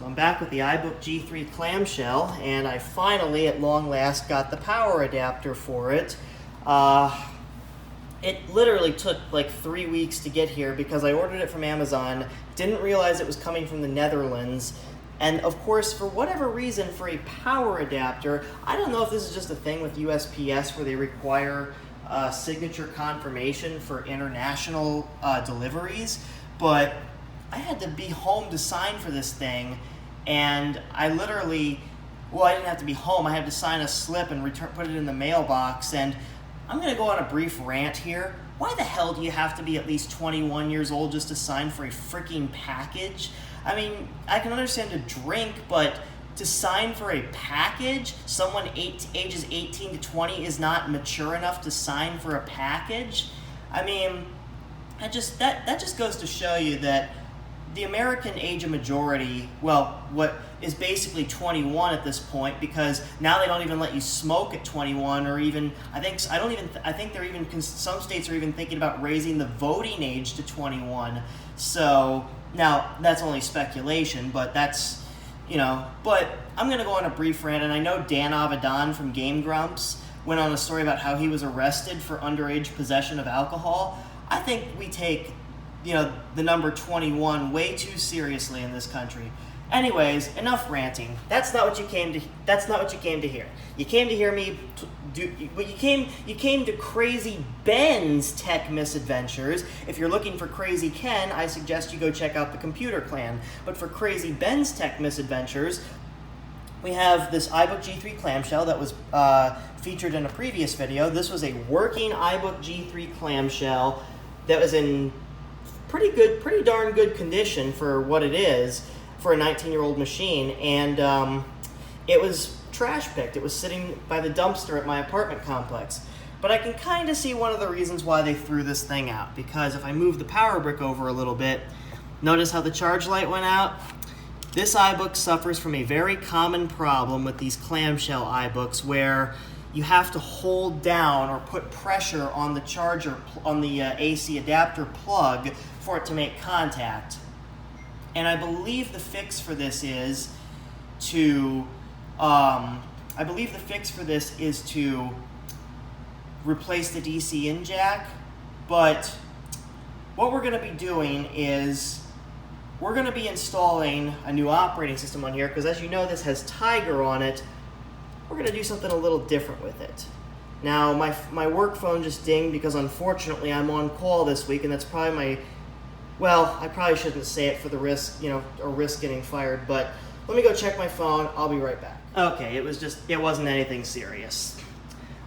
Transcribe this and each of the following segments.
So I'm back with the iBook G3 clamshell, and I finally, at long last, got the power adapter for it. It literally took like 3 weeks to get here because I ordered it from Amazon, didn't realize it was coming from the Netherlands, and of course, for whatever reason, for a power adapter, I don't know if this is just a thing with USPS where they require signature confirmation for international deliveries, but I had to be home to sign for this thing, and I literally, well, I didn't have to be home. I had to sign a slip and put it in the mailbox, and I'm going to go on a brief rant here. Why the hell do you have to be at least 21 years old just to sign for a freaking package? I mean, I can understand to drink, but to sign for a package, someone ages 18 to 20 is not mature enough to sign for a package? I mean, that just goes to show you that the American age of majority, well, what is basically 21 at this point, because now they don't even let you smoke at 21, or even I think they're even, some states are even thinking about raising the voting age to 21. So now that's only speculation, but that's, but I'm gonna go on a brief rant, and I know Dan Avidan from Game Grumps went on a story about how he was arrested for underage possession of alcohol. I think we take the number 21 way too seriously in this country. Anyways, enough ranting. That's not what you came to hear. You came to hear me but you came to Crazy Ben's Tech Misadventures. If you're looking for Crazy Ken, I suggest you go check out the Computer Clan. But for Crazy Ben's Tech Misadventures, we have this iBook G3 clamshell that was featured in a previous video. This was a working iBook G3 clamshell that was in pretty darn good condition for what it is for a 19-year-old machine, and it was trash picked. It was sitting by the dumpster at my apartment complex. But I can kind of see one of the reasons why they threw this thing out, because if I move the power brick over a little bit, notice how the charge light went out? This iBook suffers from a very common problem with these clamshell iBooks where you have to hold down or put pressure on the charger, on the AC adapter plug for it to make contact. And I believe the fix for this is to, replace the DC in jack. But what we're going to be doing is we're going to be installing a new operating system on here, because as you know, this has Tiger on it. We're going to do something a little different with it. Now, my work phone just dinged because unfortunately I'm on call this week, and that's probably I probably shouldn't say it for the risk, or risk getting fired, but let me go check my phone. I'll be right back. Okay, it wasn't anything serious.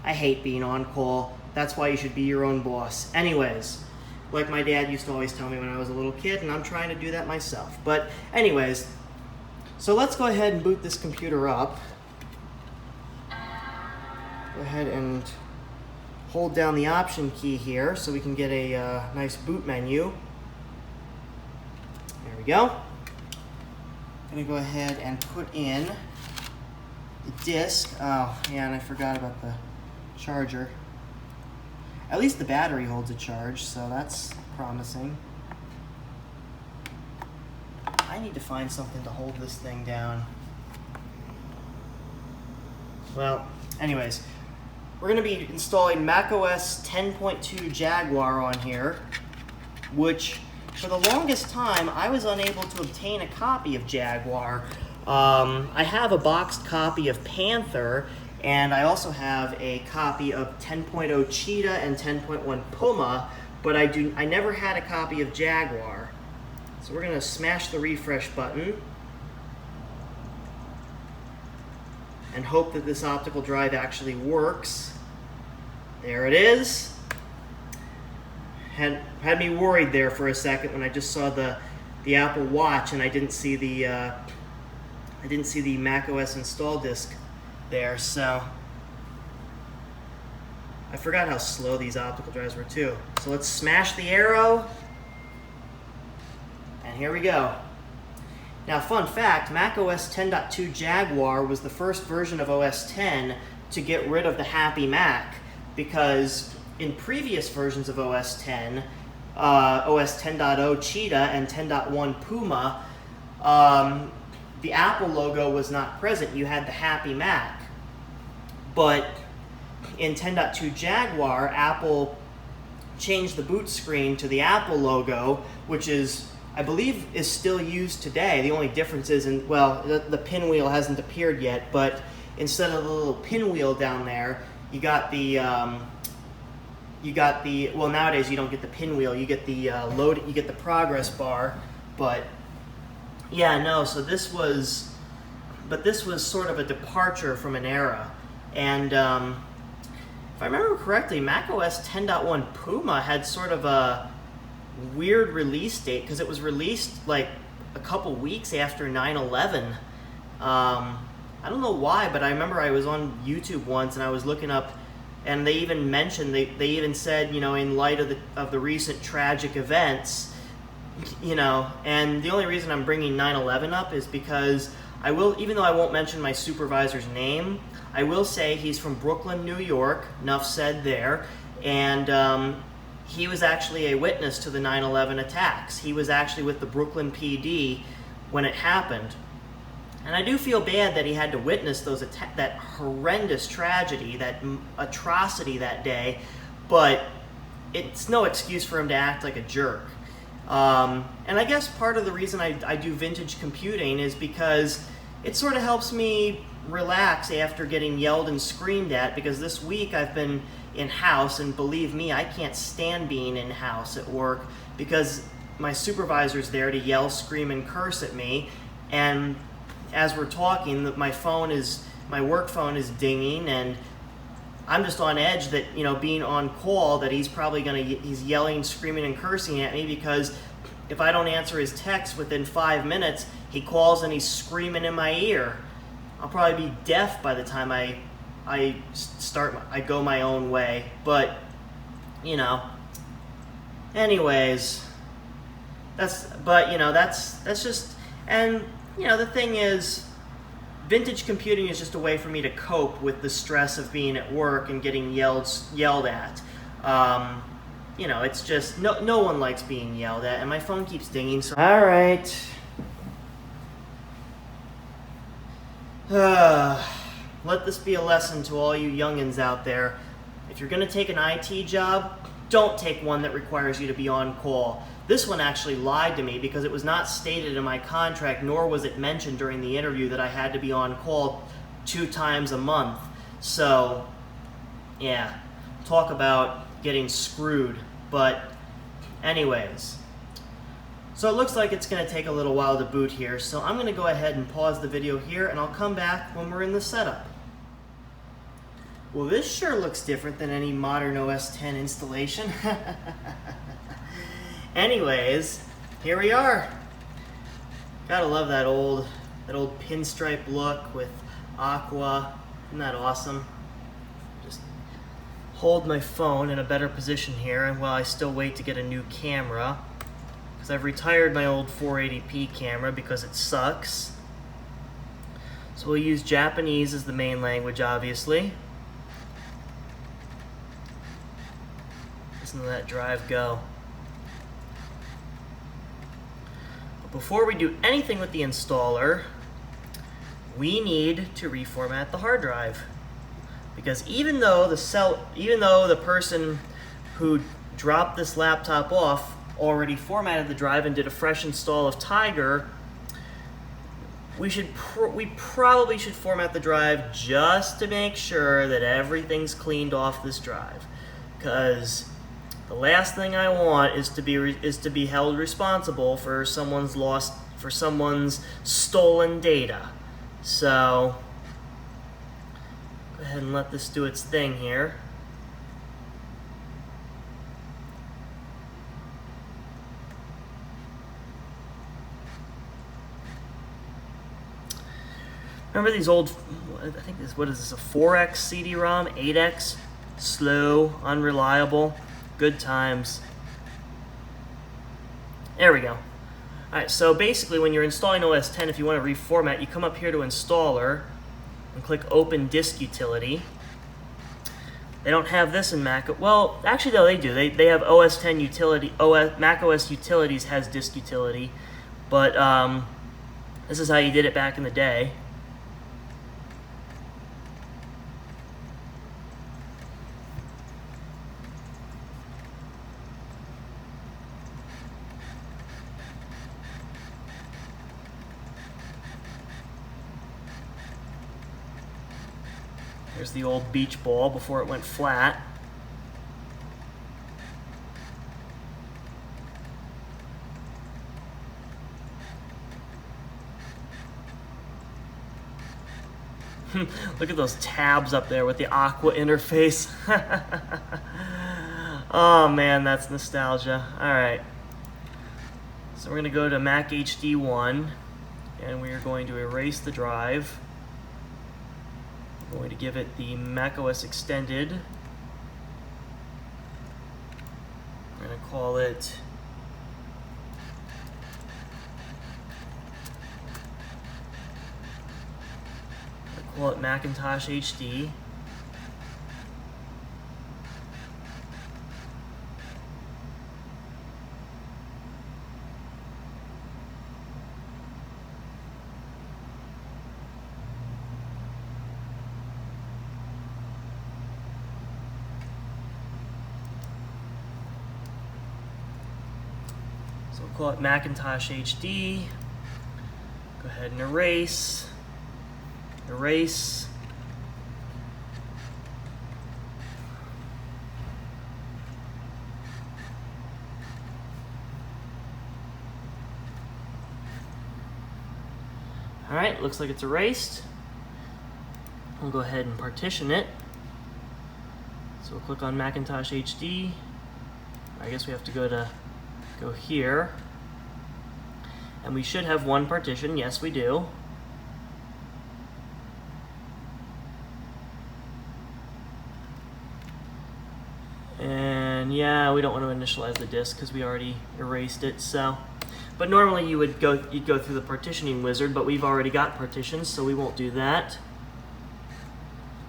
I hate being on call. That's why you should be your own boss. Anyways, like my dad used to always tell me when I was a little kid, and I'm trying to do that myself. But anyways, so let's go ahead and boot this computer up. Go ahead and hold down the option key here so we can get a nice boot menu. There we go. I'm going to go ahead and put in the disk. Oh, yeah, and I forgot about the charger. At least the battery holds a charge, so that's promising. I need to find something to hold this thing down. Well, anyways, we're going to be installing macOS 10.2 Jaguar on here, which for the longest time I was unable to obtain a copy of Jaguar. I have a boxed copy of Panther, and I also have a copy of 10.0 Cheetah and 10.1 Puma, but I never had a copy of Jaguar. So we're going to smash the refresh button and hope that this optical drive actually works. There it is. Had me worried there for a second when I just saw the Apple Watch and I didn't see the macOS install disk there. So I forgot how slow these optical drives were too. So let's smash the arrow, and here we go. Now, fun fact, macOS 10.2 Jaguar was the first version of OS X to get rid of the Happy Mac, because in previous versions of OS X, OS 10.0 Cheetah and 10.1 Puma, the Apple logo was not present. You had the Happy Mac. But in 10.2 Jaguar, Apple changed the boot screen to the Apple logo, which is, I believe, is still used today. The only difference is, the pinwheel hasn't appeared yet, but instead of the little pinwheel down there, you got the nowadays you don't get the pinwheel, you get the you get the progress bar. But yeah, no, so this was sort of a departure from an era. And if I remember correctly, macOS 10.1 Puma had sort of a weird release date because it was released like a couple weeks after 9/11. I don't know why, but I remember I was on YouTube once and I was looking up, and they even mentioned, they even said, in light of the recent tragic events, and the only reason I'm bringing 9/11 up is because I will, even though I won't mention my supervisor's name, I will say he's from Brooklyn, New York, enough said there, and he was actually a witness to the 9/11 attacks. He was actually with the Brooklyn PD when it happened. And I do feel bad that he had to witness that horrendous tragedy, that atrocity that day, but it's no excuse for him to act like a jerk. And I guess part of the reason I do vintage computing is because it sort of helps me relax after getting yelled and screamed at, because this week I've been in-house, and believe me, I can't stand being in-house at work because my supervisor's there to yell, scream, and curse at me, and as we're talking, my work phone is dinging, and I'm just on edge that, being on call, that he's yelling, screaming, and cursing at me, because if I don't answer his text within 5 minutes, he calls and he's screaming in my ear. I'll probably be deaf by the time I go my own way. But, anyways, that's just, and the thing is, vintage computing is just a way for me to cope with the stress of being at work and getting yelled at. It's just, no one likes being yelled at, and my phone keeps dinging. So all right. Let this be a lesson to all you youngins out there. If you're going to take an IT job, don't take one that requires you to be on call. This one actually lied to me because it was not stated in my contract, nor was it mentioned during the interview that I had to be on call 2 times a month. So, yeah, talk about getting screwed. But anyways, so it looks like it's going to take a little while to boot here, so I'm going to go ahead and pause the video here, and I'll come back when we're in the setup. Well, this sure looks different than any modern OS X installation. Anyways, here we are. Gotta love that old pinstripe look with aqua. Isn't that awesome? Just hold my phone in a better position here while I still wait to get a new camera, because I've retired my old 480p camera because it sucks. So we'll use Japanese as the main language, obviously. Listen to that drive go. But before we do anything with the installer, we need to reformat the hard drive. Because even though the person who dropped this laptop off already formatted the drive and did a fresh install of Tiger, we probably should format the drive just to make sure that everything's cleaned off this drive. Because the last thing I want is to be held responsible for someone's stolen data. So go ahead and let this do its thing here. Remember these old, I think this, what is this, a 4X CD-ROM, 8X, slow, unreliable, good times. There we go. Alright, so basically when you're installing OS X, if you want to reformat, you come up here to Installer and click Open Disk Utility. They don't have this in Mac. Well, actually, no, they do. They have OS X utility. Mac OS Utilities has Disk Utility, but This is how you did it back in the day. There's the old beach ball before it went flat. Look at those tabs up there with the Aqua interface. Oh man, that's nostalgia. Alright. So we're going to go to Mac HD 1, and we are going to erase the drive. We're going to give it the macOS Extended. We're going to call it Macintosh HD. So we'll call it Macintosh HD. Go ahead and erase. Erase. All right, looks like it's erased. We'll go ahead and partition it. So we'll click on Macintosh HD. I guess we have to go here. And we should have one partition. Yes, we do. And yeah, we don't want to initialize the disk because we already erased it. So, but normally you'd go through the partitioning wizard, but we've already got partitions, so we won't do that.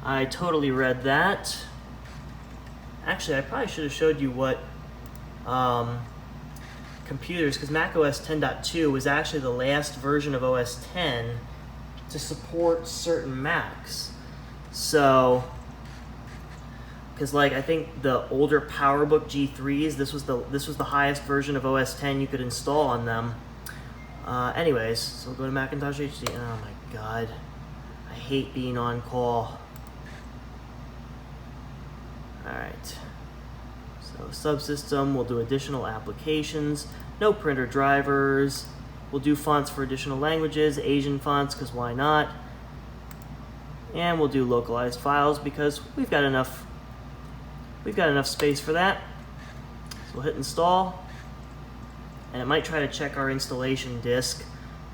I totally read that. Actually, I probably should have showed you what computers, because macOS 10.2 was actually the last version of OS 10 to support certain Macs. So, because like I think the older PowerBook G3s, this was the highest version of OS 10 you could install on them. Anyways, so we'll go to Macintosh HD. Oh my god, I hate being on call. All right. So subsystem, we'll do additional applications, no printer drivers. We'll do fonts for additional languages, Asian fonts, because why not? And we'll do localized files because we've got enough space for that. So we'll hit install, and it might try to check our installation disk,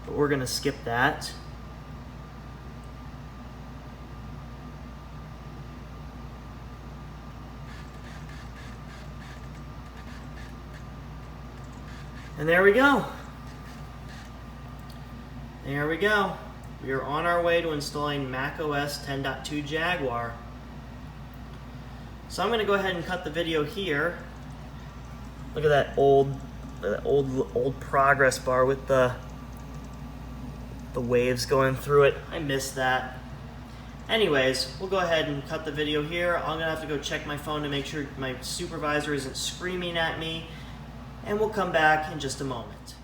but we're gonna skip that. And there we go. There we go. We are on our way to installing macOS 10.2 Jaguar. So I'm going to go ahead and cut the video here. Look at that old progress bar with the waves going through it. I miss that. Anyways, we'll go ahead and cut the video here. I'm going to have to go check my phone to make sure my supervisor isn't screaming at me. And we'll come back in just a moment.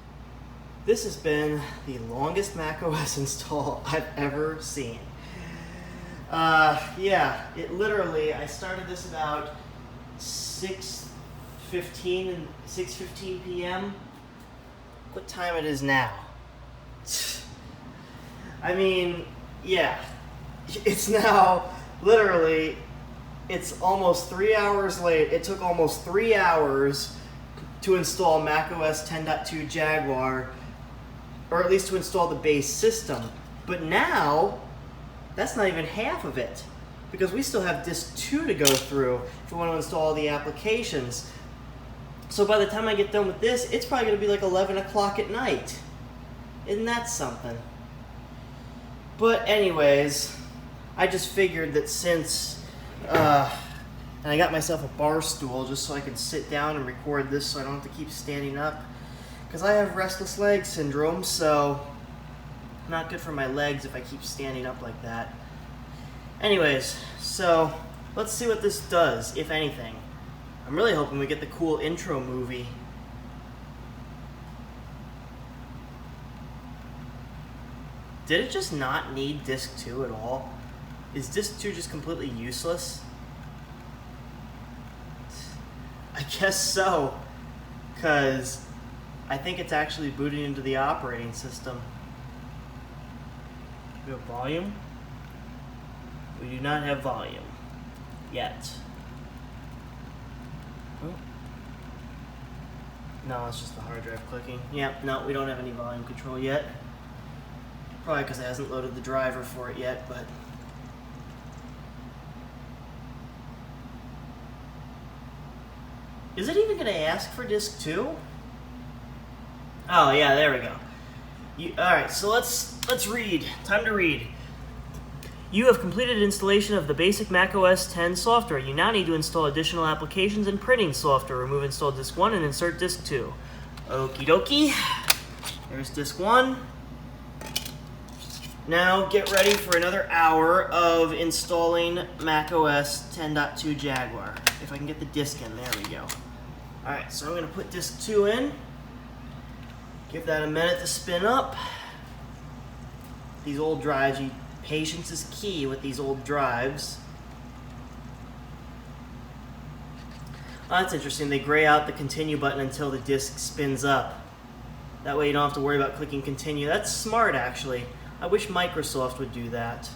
This has been the longest macOS install I've ever seen. Yeah, it literally, I started this about 6:15 p.m. What time it is now? I mean, yeah, it's now literally, it's almost 3 hours late. It took almost 3 hours to install macOS 10.2 Jaguar, or at least to install the base system. But now, that's not even half of it, because we still have disk 2 to go through if we want to install all the applications. So by the time I get done with this, it's probably going to be like 11 o'clock at night. Isn't that something? But anyways, I just figured that since, and I got myself a bar stool just so I could sit down and record this so I don't have to keep standing up, because I have restless leg syndrome. So not good for my legs if I keep standing up like that. Anyways, so let's see what this does, if anything. I'm really hoping we get the cool intro movie. Did it just not need disc 2 at all? Is disc 2 just completely useless? I guess so, because I think it's actually booting into the operating system. We have volume? We do not have volume yet. Oh. No, it's just the hard drive clicking. Yeah, no, we don't have any volume control yet. Probably because it hasn't loaded the driver for it yet, but... Is it even going to ask for disc 2? Oh, yeah, there we go. Alright, so let's read. Time to read. You have completed installation of the basic macOS 10 software. You now need to install additional applications and printing software. Remove install disk 1 and insert disk 2. Okie dokie. There's disk 1. Now get ready for another hour of installing macOS 10.2 Jaguar. If I can get the disk in, there we go. Alright, so I'm going to put disk 2 in. Give that a minute to spin up. These old drives, patience is key with these old drives. Oh, that's interesting. They gray out the continue button until the disk spins up. That way you don't have to worry about clicking continue. That's smart, actually. I wish Microsoft would do that.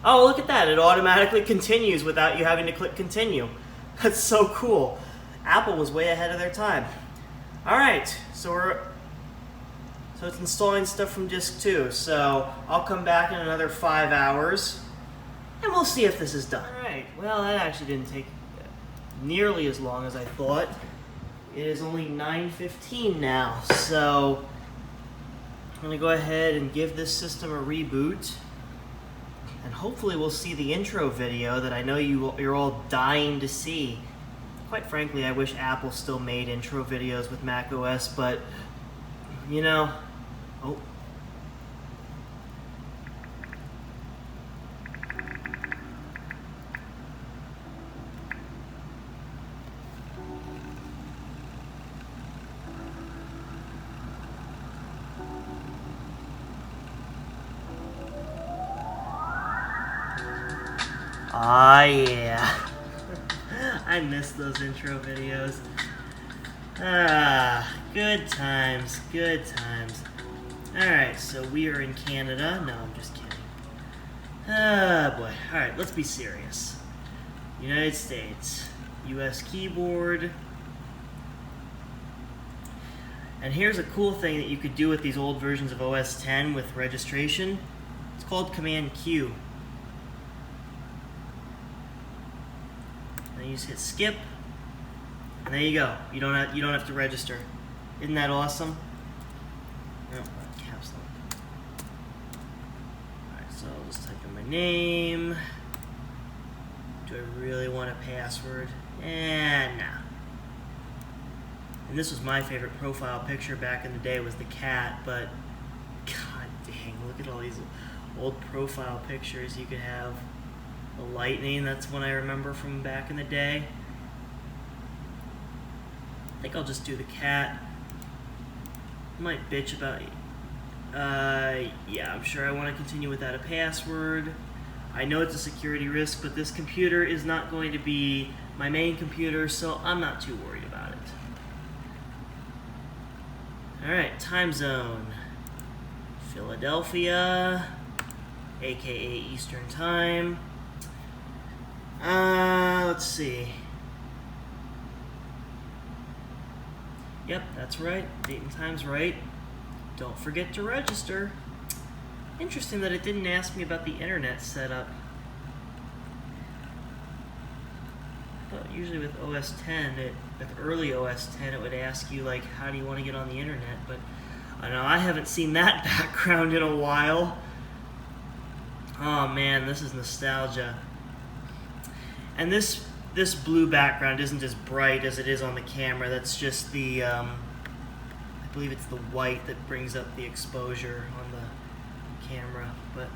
Oh, look at that. It automatically continues without you having to click continue. That's so cool. Apple was way ahead of their time. Alright, so it's installing stuff from disk 2. So I'll come back in another 5 hours and we'll see if this is done. Alright, well that actually didn't take nearly as long as I thought. It is only 9:15 now, so I'm going to go ahead and give this system a reboot. And hopefully we'll see the intro video that I know you're all dying to see. Quite frankly, I wish Apple still made intro videos with macOS, but, you know... Oh. Ah, yeah. I miss those intro videos. Ah, good times, good times. Alright, so we are in Canada. No, I'm just kidding. Ah, boy. Alright, let's be serious. United States. US keyboard. And here's a cool thing that you could do with these old versions of OS X with registration. It's called Command Q. You just hit skip, and there you go. You don't have to register. Isn't that awesome? Oh, caps lock. Alright, so I'll just type in my name. Do I really want a password? Nah. And this was my favorite profile picture back in the day, was the cat, but god dang, look at all these old profile pictures you could have. The lightning, that's one I remember from back in the day. I think I'll just do the cat. I might bitch about yeah, I'm sure I want to continue without a password. I know it's a security risk, but this computer is not going to be my main computer, so I'm not too worried about it. Alright, time zone. Philadelphia, aka Eastern Time. Let's see. Yep, that's right. Date and time's right. Don't forget to register. Interesting that it didn't ask me about the internet setup. But usually with OS X, with early OS X, it would ask you, like, how do you want to get on the internet? But I know I haven't seen that background in a while. Oh man, this is nostalgia. And this this blue background isn't as bright as it is on the camera. That's just the, I believe it's the white that brings up the exposure on the camera. But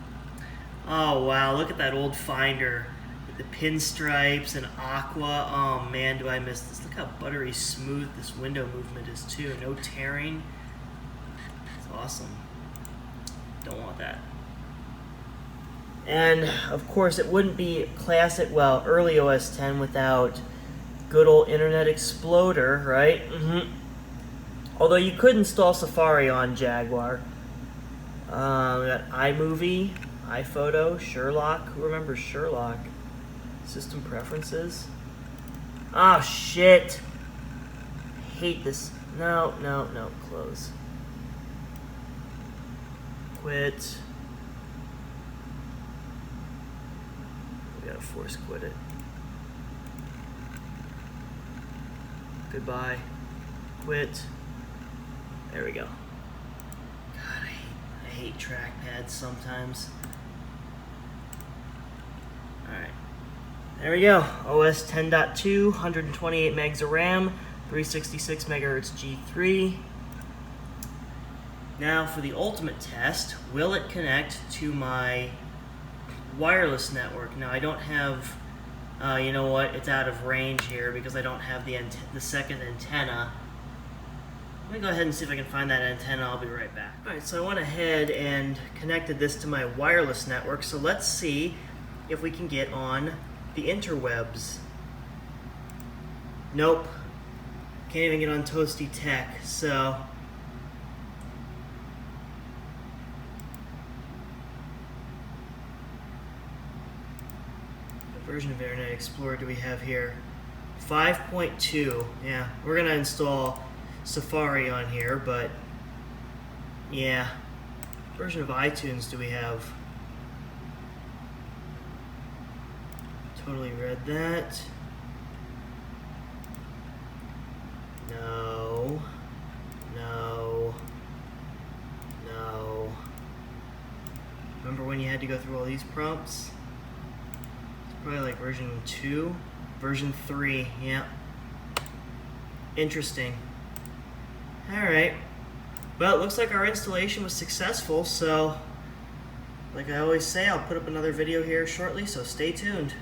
oh wow, look at that old Finder with the pinstripes and aqua. Oh man, do I miss this. Look how buttery smooth this window movement is too. No tearing. It's awesome. Don't want that. And of course, it wouldn't be classic, well, early OS X without good old Internet Explorer, right? Although you could install Safari on Jaguar. We got iMovie, iPhoto, Sherlock. Who remembers Sherlock? System preferences. Oh shit! I hate this. No, close. Quit. We gotta force quit it. Goodbye. Quit. There we go. God, I hate trackpads sometimes. Alright. There we go. OS 10.2, 128 megs of RAM, 366 megahertz G3. Now for the ultimate test, will it connect to my wireless network? Now I don't have, you know what, it's out of range here because I don't have the second antenna. Let me go ahead and see if I can find that antenna. I'll be right back. Alright, so I went ahead and connected this to my wireless network, so let's see if we can get on the interwebs. Nope. Can't even get on Toasty Tech, so what version of Internet Explorer do we have here? 5.2. Yeah, we're gonna install Safari on here, but yeah. What version of iTunes do we have? Totally read that. No. Remember when you had to go through all these prompts? It's probably like version 2, version 3, yeah. Interesting. Alright. Well, it looks like our installation was successful, so like I always say, I'll put up another video here shortly, so stay tuned.